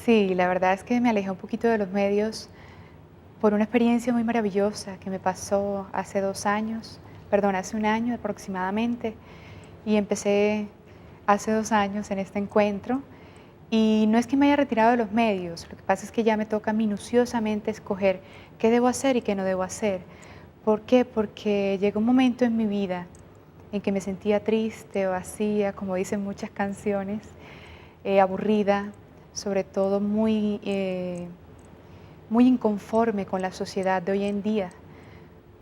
Sí, la verdad es que me alejé un poquito de los medios por una experiencia muy maravillosa que me pasó hace 2 años, perdón, hace 1 año aproximadamente, y empecé hace 2 años en este encuentro. Y no es que me haya retirado de los medios, lo que pasa es que ya me toca minuciosamente escoger qué debo hacer y qué no debo hacer. ¿Por qué? Porque llegó un momento en mi vida en que me sentía triste, vacía, como dicen muchas canciones, aburrida, sobre todo muy inconforme con la sociedad de hoy en día,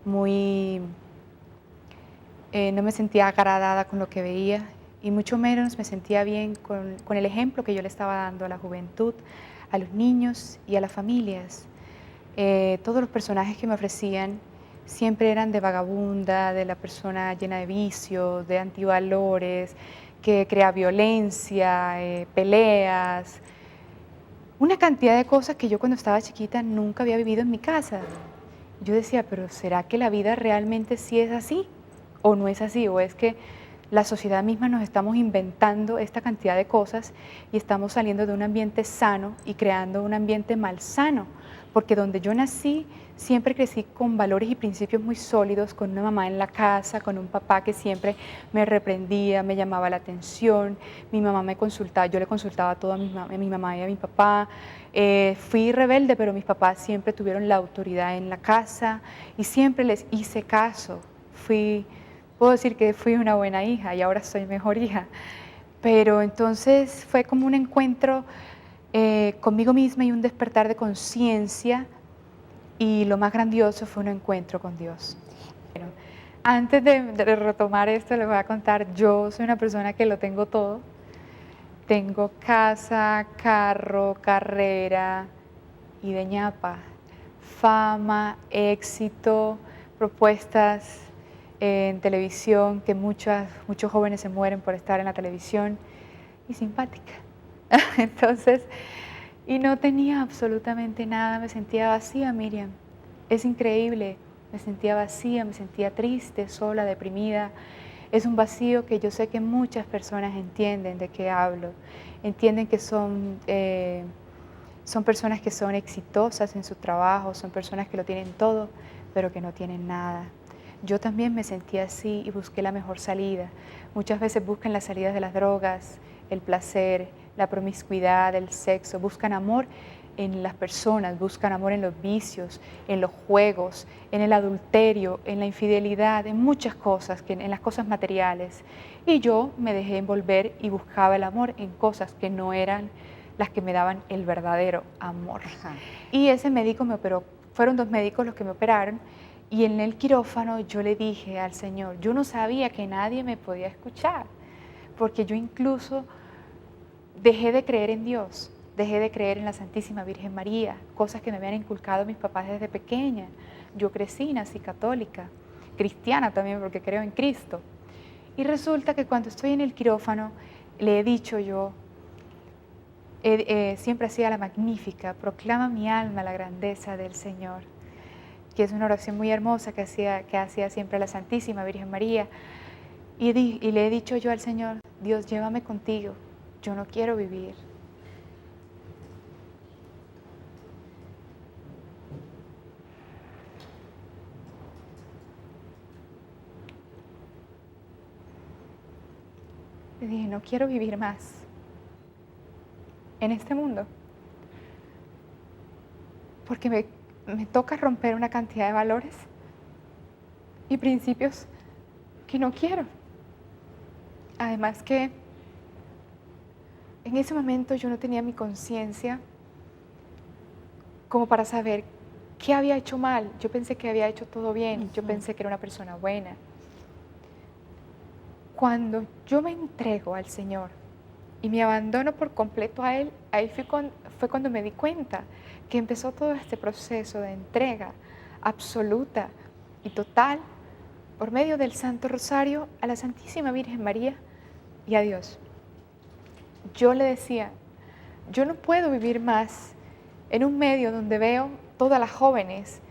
muy, no me sentía agradada con lo que veía y mucho menos me sentía bien con el ejemplo que yo le estaba dando a la juventud, a los niños y a las familias. Todos los personajes que me ofrecían siempre eran de vagabunda, de la persona llena de vicios, de antivalores, que crea violencia, peleas, una cantidad de cosas que yo cuando estaba chiquita nunca había vivido en mi casa. Yo decía, pero ¿será que la vida realmente sí es así? ¿O no es así? ¿O es que la sociedad misma nos estamos inventando esta cantidad de cosas y estamos saliendo de un ambiente sano y creando un ambiente malsano? Porque donde yo nací, siempre crecí con valores y principios muy sólidos, con una mamá en la casa, con un papá que siempre me reprendía, me llamaba la atención, mi mamá me consultaba, yo le consultaba todo a mi mamá y a mi papá. Fui rebelde, pero mis papás siempre tuvieron la autoridad en la casa y siempre les hice caso. Puedo decir que fui una buena hija y ahora soy mejor hija. Pero entonces fue como un encuentro conmigo misma y un despertar de conciencia y lo más grandioso fue un encuentro con Dios. Bueno, antes de retomar esto, les voy a contar, yo soy una persona que lo tengo todo. Tengo casa, carro, carrera y de ñapa, fama, éxito, propuestas en televisión, que muchos jóvenes se mueren por estar en la televisión, y simpática. Entonces, y no tenía absolutamente nada, me sentía vacía, Miriam. Es increíble, me sentía vacía, me sentía triste, sola, deprimida. Es un vacío que yo sé que muchas personas entienden de qué hablo, entienden que son personas que son exitosas en su trabajo, son personas que lo tienen todo, pero que no tienen nada. Yo también me sentí así y busqué la mejor salida. Muchas veces buscan las salidas de las drogas, el placer, la promiscuidad, el sexo, buscan amor en las personas, buscan amor en los vicios, en los juegos, en el adulterio, en la infidelidad, en muchas cosas, en las cosas materiales. Y yo me dejé envolver y buscaba el amor en cosas que no eran las que me daban el verdadero amor. Ajá. Y ese médico me operó, fueron 2 médicos los que me operaron, y en el quirófano yo le dije al Señor, yo no sabía que nadie me podía escuchar, porque yo incluso dejé de creer en Dios, dejé de creer en la Santísima Virgen María, cosas que me habían inculcado mis papás desde pequeña. Yo crecí, nací católica, cristiana también porque creo en Cristo. Y resulta que cuando estoy en el quirófano, le he dicho yo, siempre hacía la magnífica, proclama mi alma la grandeza del Señor, que es una oración muy hermosa que hacía siempre la Santísima Virgen María. Y le he dicho yo al Señor, Dios, llévame contigo, yo no quiero vivir. Le dije, no quiero vivir más en este mundo, porque me toca romper una cantidad de valores y principios que no quiero. Además que en ese momento yo no tenía mi conciencia como para saber qué había hecho mal. Yo pensé que había hecho todo bien, yo Ujú. pensé que era una persona buena. Cuando yo me entrego al Señor y me abandono por completo a Él, ahí fue cuando me di cuenta que empezó todo este proceso de entrega absoluta y total por medio del Santo Rosario a la Santísima Virgen María y a Dios. Yo le decía, yo no puedo vivir más en un medio donde veo todas las jóvenes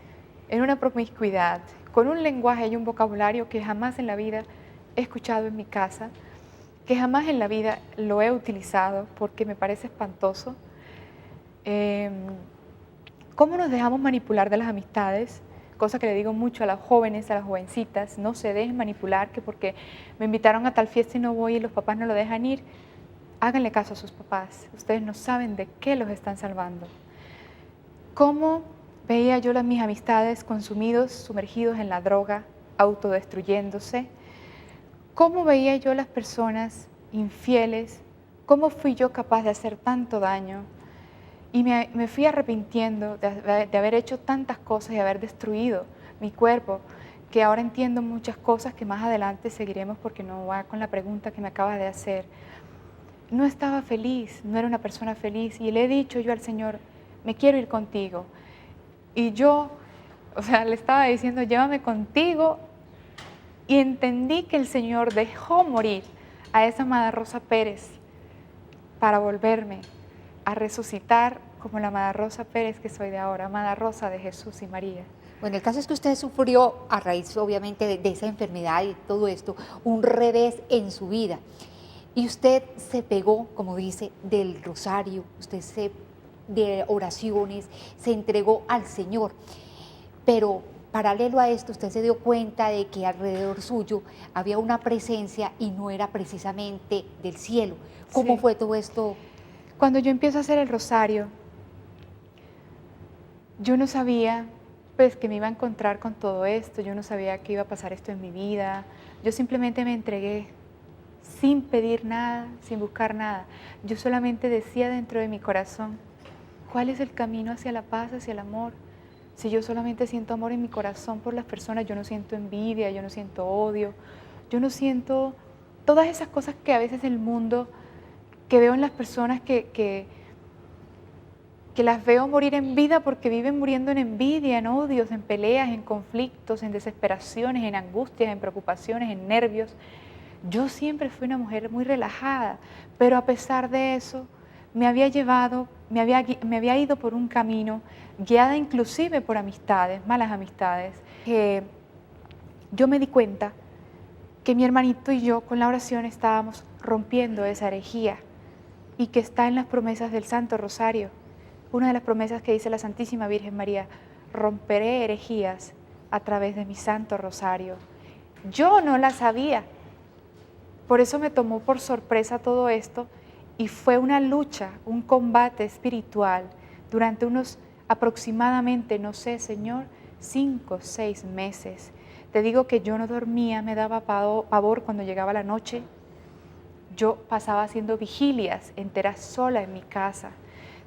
en una promiscuidad, con un lenguaje y un vocabulario que jamás en la vida he escuchado en mi casa, que jamás en la vida lo he utilizado porque me parece espantoso. Em, ¿Cómo nos dejamos manipular de las amistades? Cosa que le digo mucho a las jóvenes, a las jovencitas, no se dejen manipular, que porque me invitaron a tal fiesta y no voy y los papás no lo dejan ir, háganle caso a sus papás. Ustedes no saben de qué los están salvando. ¿Cómo veía yo a mis amistades consumidos, sumergidos en la droga, autodestruyéndose? ¿Cómo veía yo a las personas infieles? ¿Cómo fui yo capaz de hacer tanto daño? Y me fui arrepintiendo de haber hecho tantas cosas y haber destruido mi cuerpo, que ahora entiendo muchas cosas que más adelante seguiremos porque no va con la pregunta que me acabas de hacer. No estaba feliz, no era una persona feliz y le he dicho yo al Señor, me quiero ir contigo. Y yo, le estaba diciendo, llévame contigo, y entendí que el Señor dejó morir a esa Amada Rosa Pérez para volverme a resucitar como la Amada Rosa Pérez que soy de ahora, Amada Rosa de Jesús y María. Bueno, el caso es que usted sufrió, a raíz obviamente de esa enfermedad y todo esto, un revés en su vida. Y usted se pegó, como dice, del rosario, de oraciones, se entregó al Señor. Pero paralelo a esto, usted se dio cuenta de que alrededor suyo había una presencia y no era precisamente del cielo. ¿Cómo Sí. fue todo esto? Cuando yo empiezo a hacer el rosario, yo no sabía pues que me iba a encontrar con todo esto, yo no sabía que iba a pasar esto en mi vida, yo simplemente me entregué sin pedir nada, sin buscar nada. Yo solamente decía dentro de mi corazón, ¿cuál es el camino hacia la paz, hacia el amor? Si yo solamente siento amor en mi corazón por las personas, yo no siento envidia, yo no siento odio, yo no siento todas esas cosas que a veces el mundo, que veo en las personas que las veo morir en vida porque viven muriendo en envidia, en odios, en peleas, en conflictos, en desesperaciones, en angustias, en preocupaciones, en nervios. Yo siempre fui una mujer muy relajada, pero a pesar de eso me había ido por un camino, guiada inclusive por amistades, malas amistades, que yo me di cuenta que mi hermanito y yo con la oración estábamos rompiendo esa herejía y que está en las promesas del Santo Rosario. Una de las promesas que dice la Santísima Virgen María, romperé herejías a través de mi Santo Rosario. Yo no la sabía, por eso me tomó por sorpresa todo esto y fue una lucha, un combate espiritual durante unos aproximadamente, no sé, Señor, 5 o 6 meses. Te digo que yo no dormía, me daba pavor cuando llegaba la noche. Yo pasaba haciendo vigilias enteras sola en mi casa,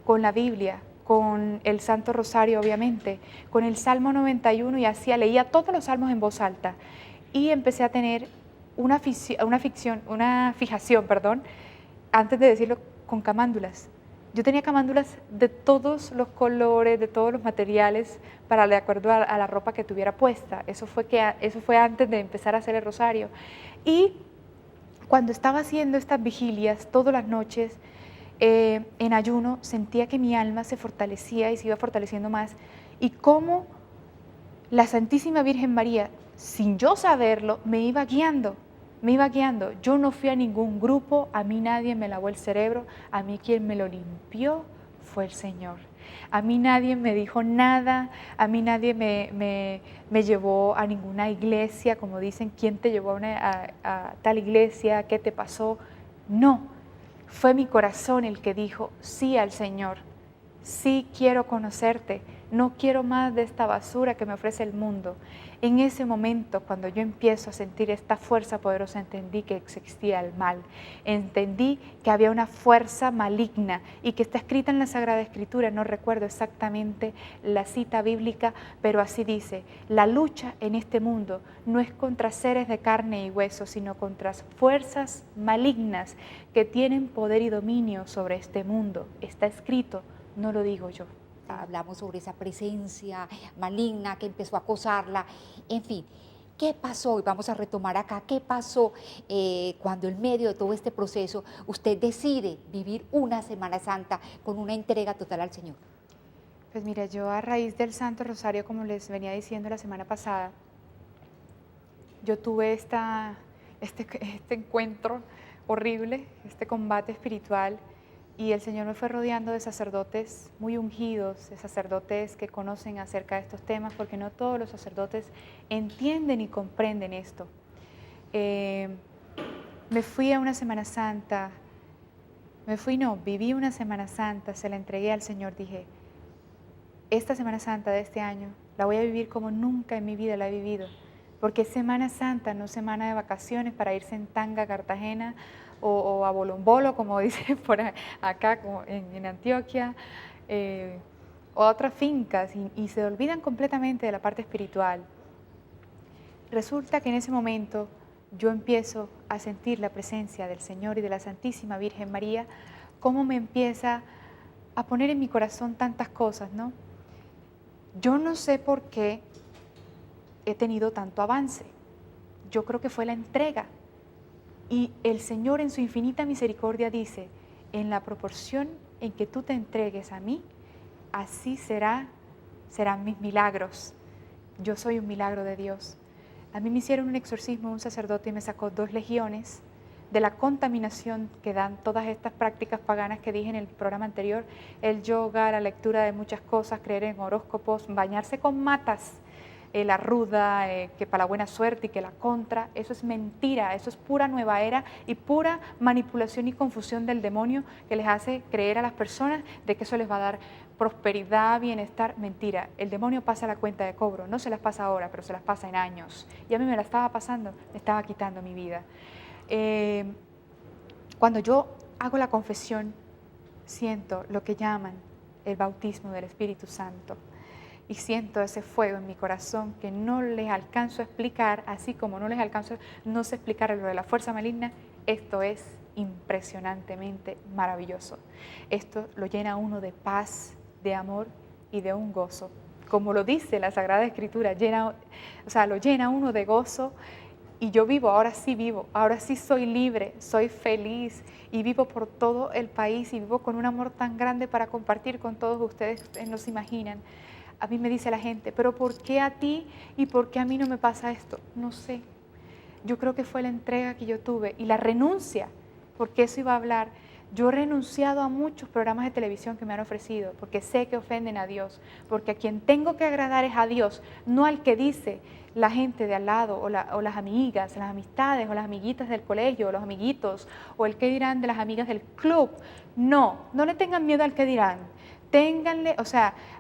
con la Biblia, con el Santo Rosario obviamente, con el Salmo 91 y leía todos los salmos en voz alta y empecé a tener una fijación, antes de decirlo, con camándulas. Yo tenía camándulas de todos los colores, de todos los materiales, de acuerdo a la ropa que tuviera puesta. Eso fue antes de empezar a hacer el rosario. Y cuando estaba haciendo estas vigilias todas las noches, en ayuno, sentía que mi alma se fortalecía y se iba fortaleciendo más. Y cómo la Santísima Virgen María, sin yo saberlo, me iba guiando. Yo no fui a ningún grupo, a mí nadie me lavó el cerebro, a mí quien me lo limpió fue el Señor. A mí nadie me dijo nada, a mí nadie me llevó a ninguna iglesia, como dicen, ¿quién te llevó a tal iglesia? ¿Qué te pasó? No, fue mi corazón el que dijo sí al Señor. Sí quiero conocerte, no quiero más de esta basura que me ofrece el mundo. En ese momento, cuando yo empiezo a sentir esta fuerza poderosa, entendí que existía el mal. Entendí que había una fuerza maligna y que está escrita en la Sagrada Escritura, no recuerdo exactamente la cita bíblica, pero así dice, la lucha en este mundo no es contra seres de carne y hueso, sino contra fuerzas malignas que tienen poder y dominio sobre este mundo. Está escrito. No lo digo yo. Hablamos sobre esa presencia maligna que empezó a acosarla, en fin. ¿Qué pasó? Y vamos a retomar acá, ¿qué pasó cuando en medio de todo este proceso usted decide vivir una Semana Santa con una entrega total al Señor? Pues mira, yo a raíz del Santo Rosario, como les venía diciendo la semana pasada, yo tuve este encuentro horrible, este combate espiritual Y el Señor me fue rodeando de sacerdotes muy ungidos, de sacerdotes que conocen acerca de estos temas, porque no todos los sacerdotes entienden y comprenden esto. Me fui a una Semana Santa, viví una Semana Santa, se la entregué al Señor, dije, esta Semana Santa de este año la voy a vivir como nunca en mi vida la he vivido, porque es Semana Santa, no semana de vacaciones para irse en tanga a Cartagena o a Bolombolo, como dicen por acá como en Antioquia, o a otras fincas, y se olvidan completamente de la parte espiritual. Resulta que en ese momento yo empiezo a sentir la presencia del Señor y de la Santísima Virgen María, cómo me empieza a poner en mi corazón tantas cosas, ¿no? Yo no sé por qué he tenido tanto avance. Yo creo que fue la entrega. Y el Señor en su infinita misericordia dice, en la proporción en que tú te entregues a mí, así serán mis milagros. Yo soy un milagro de Dios. A mí me hicieron un exorcismo, un sacerdote, y me sacó 2 legiones de la contaminación que dan todas estas prácticas paganas que dije en el programa anterior, el yoga, la lectura de muchas cosas, creer en horóscopos, bañarse con matas, la ruda, que para la buena suerte y que la contra, eso es mentira, eso es pura nueva era y pura manipulación y confusión del demonio que les hace creer a las personas de que eso les va a dar prosperidad, bienestar. Mentira, el demonio pasa la cuenta de cobro, no se las pasa ahora, pero se las pasa en años. Y a mí me la estaba pasando, me estaba quitando mi vida. Cuando yo hago la confesión, siento lo que llaman el bautismo del Espíritu Santo. Y siento ese fuego en mi corazón que no les alcanzo a explicar, así como no sé explicar lo de la fuerza maligna. Esto es impresionantemente maravilloso. Esto lo llena a uno de paz, de amor y de un gozo. Como lo dice la Sagrada Escritura, lo llena a uno de gozo. Y yo ahora sí soy libre, soy feliz y vivo por todo el país y vivo con un amor tan grande para compartir con todos ustedes, ustedes no se imaginan. A mí me dice la gente, pero ¿por qué a ti y por qué a mí no me pasa esto? No sé. Yo creo que fue la entrega que yo tuve y la renuncia, porque eso iba a hablar. Yo he renunciado a muchos programas de televisión que me han ofrecido, porque sé que ofenden a Dios, porque a quien tengo que agradar es a Dios, no al que dice la gente de al lado, o las amigas, las amistades, o las amiguitas del colegio, o los amiguitos, o el qué dirán de las amigas del club. No le tengan miedo al qué dirán.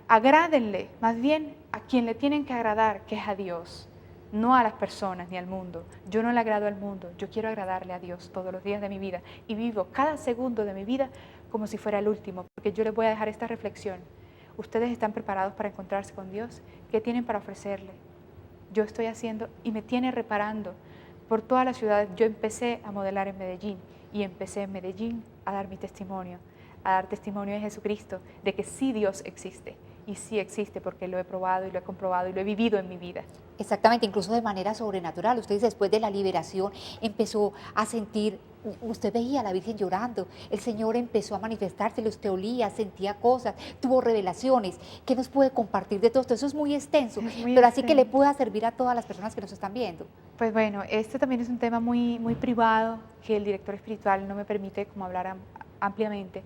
Agrádenle más bien a quien le tienen que agradar, que es a Dios, no a las personas ni al mundo. Yo no le agrado al mundo, yo quiero agradarle a Dios todos los días de mi vida y vivo cada segundo de mi vida como si fuera el último, porque yo les voy a dejar esta reflexión. ¿Ustedes están preparados para encontrarse con Dios? ¿Qué tienen para ofrecerle? Yo estoy haciendo y me tiene reparando por todas las ciudades. Yo empecé a modelar en Medellín y empecé en Medellín a dar mi testimonio, a dar testimonio de Jesucristo, de que sí Dios existe, y sí existe porque lo he probado y lo he comprobado y lo he vivido en mi vida. Exactamente, incluso de manera sobrenatural. Usted después de la liberación empezó a sentir, usted veía a la Virgen llorando, el Señor empezó a manifestarse, usted olía, sentía cosas, tuvo revelaciones. ¿Qué nos puede compartir de todo esto? Eso es muy extenso, pero así que le pueda servir a todas las personas que nos están viendo. Pues bueno, este también es un tema muy, muy privado que el director espiritual no me permite como hablar ampliamente.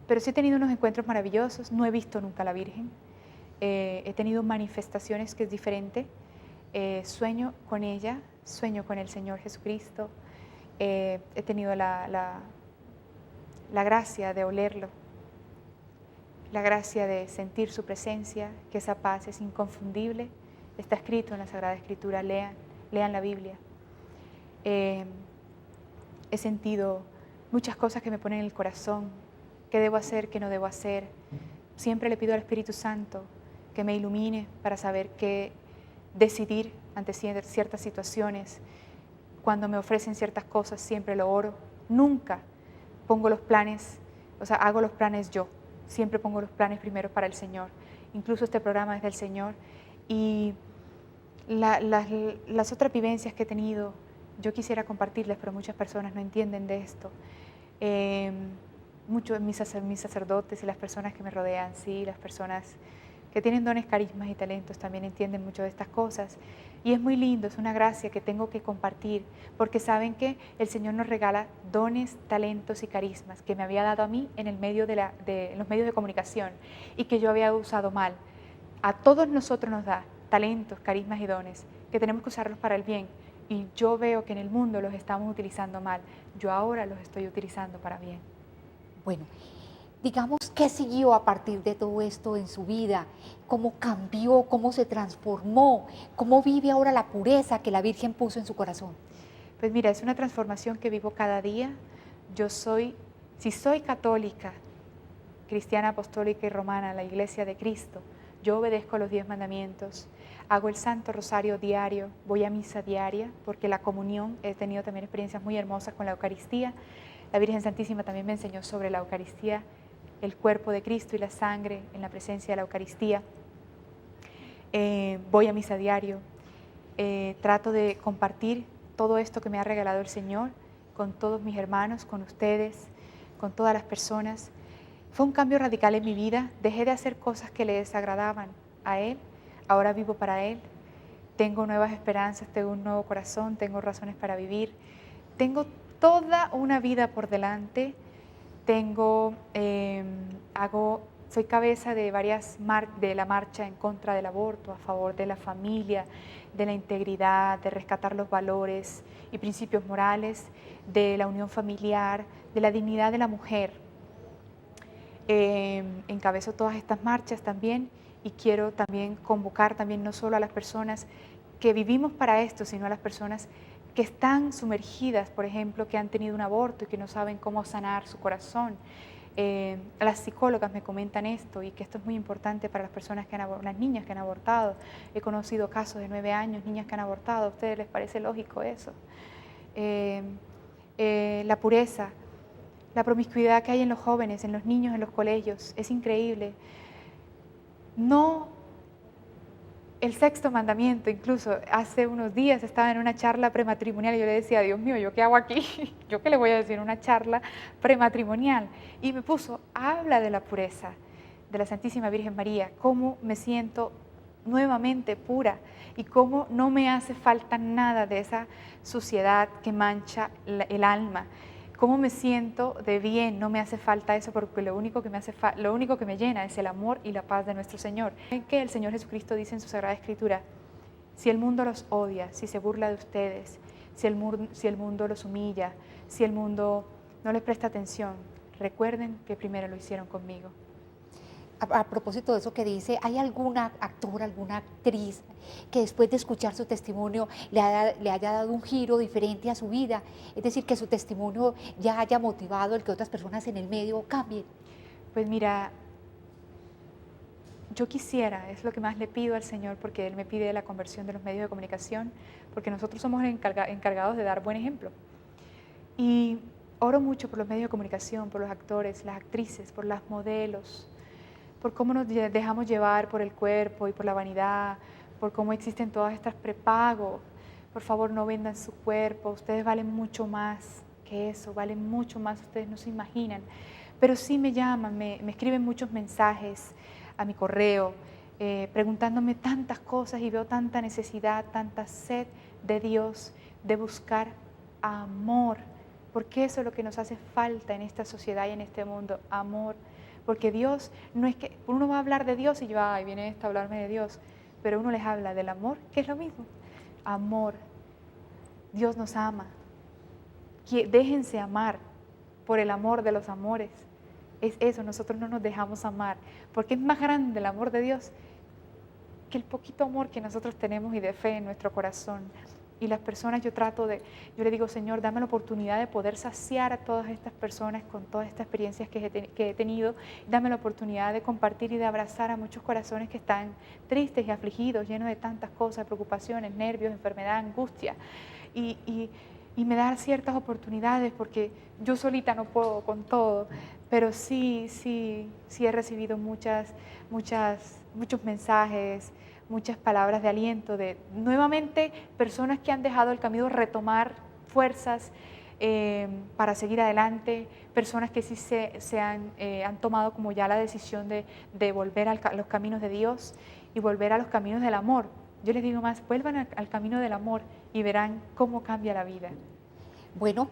Pero sí he tenido unos encuentros maravillosos, no he visto nunca a la Virgen, he tenido manifestaciones que es diferente, sueño con ella, sueño con el Señor Jesucristo, he tenido la gracia de olerlo, la gracia de sentir su presencia, que esa paz es inconfundible, está escrito en la Sagrada Escritura, lean la Biblia. He sentido muchas cosas que me ponen en el corazón, qué debo hacer, qué no debo hacer. Siempre le pido al Espíritu Santo que me ilumine para saber qué decidir ante ciertas situaciones. Cuando me ofrecen ciertas cosas siempre lo oro. Nunca pongo los planes, hago los planes yo. Siempre pongo los planes primero para el Señor. Incluso este programa es del Señor. Y las otras vivencias que he tenido, yo quisiera compartirles, pero muchas personas no entienden de esto. Muchos de mis sacerdotes y las personas que me rodean, sí, las personas que tienen dones, carismas y talentos, también entienden mucho de estas cosas. Y es muy lindo, es una gracia que tengo que compartir, porque saben que el Señor nos regala dones, talentos y carismas que me había dado a mí en el medio en los medios de comunicación y que yo había usado mal. A todos nosotros nos da talentos, carismas y dones que tenemos que usarlos para el bien. Y yo veo que en el mundo los estamos utilizando mal. Yo ahora los estoy utilizando para bien. Bueno, digamos, ¿qué siguió a partir de todo esto en su vida? ¿Cómo cambió? ¿Cómo se transformó? ¿Cómo vive ahora la pureza que la Virgen puso en su corazón? Pues mira, es una transformación que vivo cada día. Si soy católica, cristiana, apostólica y romana, la Iglesia de Cristo, yo obedezco los 10 mandamientos, hago el Santo Rosario diario, voy a misa diaria, porque la comunión, he tenido también experiencias muy hermosas con la Eucaristía. La Virgen Santísima también me enseñó sobre la Eucaristía, el cuerpo de Cristo y la sangre en la presencia de la Eucaristía. Voy a misa diario, trato de compartir todo esto que me ha regalado el Señor con todos mis hermanos, con ustedes, con todas las personas. Fue un cambio radical en mi vida, dejé de hacer cosas que le desagradaban a Él, ahora vivo para Él, tengo nuevas esperanzas, tengo un nuevo corazón, tengo razones para vivir, tengo toda una vida por delante, soy cabeza de de la marcha en contra del aborto, a favor de la familia, de la integridad, de rescatar los valores y principios morales, de la unión familiar, de la dignidad de la mujer. Encabezo todas estas marchas también y quiero también convocar también no solo a las personas que vivimos para esto, sino a las personas que están sumergidas, por ejemplo, que han tenido un aborto y que no saben cómo sanar su corazón. Las psicólogas me comentan esto y que esto es muy importante para las personas las niñas que han abortado. He conocido casos de 9 años, niñas que han abortado. ¿A ustedes les parece lógico eso? La pureza, la promiscuidad que hay en los jóvenes, en los niños, en los colegios, es increíble. El 6.º mandamiento, incluso hace unos días estaba en una charla prematrimonial y yo le decía, Dios mío, ¿yo qué hago aquí? ¿Yo qué le voy a decir en una charla prematrimonial? Y me puso, habla de la pureza de la Santísima Virgen María, cómo me siento nuevamente pura y cómo no me hace falta nada de esa suciedad que mancha el alma. Cómo me siento de bien, no me hace falta eso, porque lo único que me llena es el amor y la paz de nuestro Señor. Que el Señor Jesucristo dice en su Sagrada Escritura, si el mundo los odia, si se burla de ustedes, si el mundo los humilla, si el mundo no les presta atención, recuerden que primero lo hicieron conmigo. A propósito de eso que dice, ¿hay alguna actor, alguna actriz que después de escuchar su testimonio le haya dado un giro diferente a su vida? Es decir, que su testimonio ya haya motivado el que otras personas en el medio cambien. Pues mira, yo quisiera, es lo que más le pido al Señor, porque Él me pide la conversión de los medios de comunicación, porque nosotros somos encargados de dar buen ejemplo. Y oro mucho por los medios de comunicación, por los actores, las actrices, por las modelos, por cómo nos dejamos llevar por el cuerpo y por la vanidad, por cómo existen todas estas prepagos. Por favor, no vendan su cuerpo, ustedes valen mucho más que eso, valen mucho más, ustedes no se imaginan. Pero sí me llaman, me escriben muchos mensajes a mi correo, preguntándome tantas cosas y veo tanta necesidad, tanta sed de Dios, de buscar amor, porque eso es lo que nos hace falta en esta sociedad y en este mundo, amor. Porque Dios, no es que uno va a hablar de Dios y yo, ay, viene esto a hablarme de Dios, pero uno les habla del amor, que es lo mismo, amor. Dios nos ama, déjense amar por el amor de los amores. Es eso, nosotros no nos dejamos amar, porque es más grande el amor de Dios que el poquito amor que nosotros tenemos y de fe en nuestro corazón. Y las personas yo le digo, Señor, dame la oportunidad de poder saciar a todas estas personas con todas estas experiencias que he tenido. Dame la oportunidad de compartir y de abrazar a muchos corazones que están tristes y afligidos, llenos de tantas cosas, preocupaciones, nervios, enfermedad, angustia. Y me da ciertas oportunidades porque yo solita no puedo con todo, pero sí he recibido muchos mensajes, muchas palabras de aliento, de nuevamente personas que han dejado el camino retomar fuerzas, para seguir adelante, personas que sí han tomado como ya la decisión de volver a los caminos de Dios y volver a los caminos del amor. Yo les digo más, vuelvan al camino del amor y verán cómo cambia la vida. Bueno,